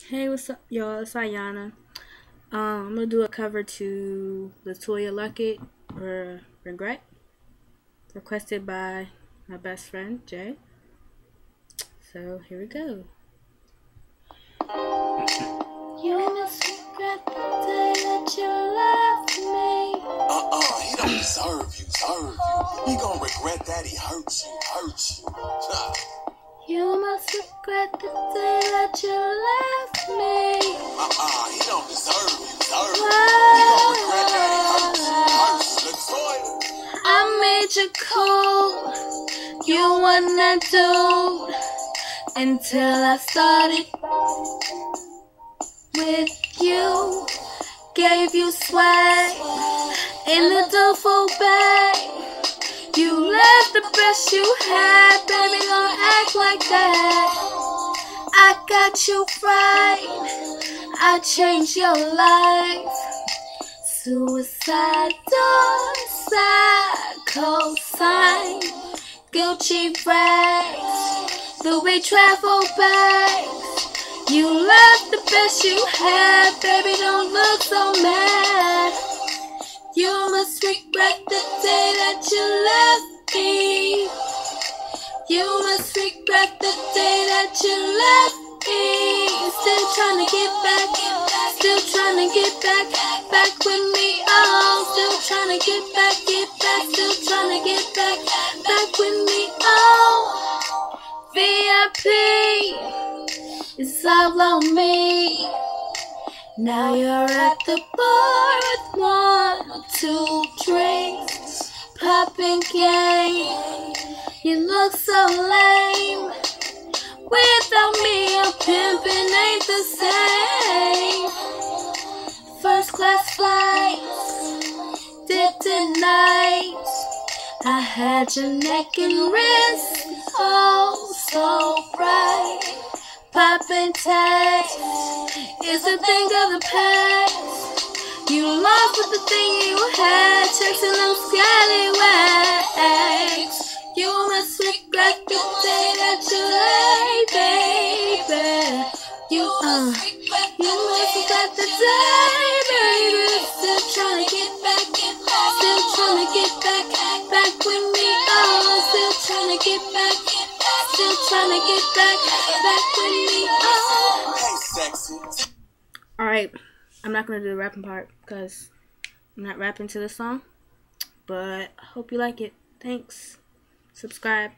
Hey, what's up, y'all? It's Ayana. I'm gonna do a cover to Latoya Luckett or Regret, requested by my best friend Jay. So here we go. You must regret the day that you left me. He don't deserve you. He gonna regret that he hurt you. You must regret the day that you left me. He don't deserve you. He gonna regret that he hurt you. Latoya. I made you cold. You weren't that dude until I started with you. Gave you swag in the duffel bag. You left the best you had, baby, don't act like that. I got you right, I changed your life. Suicide door, side, cosign, Gucci rags, Louis travel bags. You left the best you had, baby, don't look so mad. You must regret the day that you left me. You must regret the day that you left me. Still trying to get back, still trying to get back with me. Oh, still trying to get back, still trying to get back with me. Oh, VIP, it's all on me. Now you're at the bar with one or two drinks, popping gang. You look so lame. Without me, a pimpin' ain't the same. First class flights, dipped in nights. I had your neck and wrist, oh so bright. Poppin' tags is a thing of the past. You lost with the thing you had, chasing them scallywags. You must regret the day that you lay, baby. You must regret the day, baby. Still trying to get back, still trying to get back with me. Oh, still trying to get back, still trying to get back with me. Oh. Hey, sexy. Alright, I'm not gonna do the rapping part because I'm not rapping to this song, but I hope you like it. Thanks. Subscribe.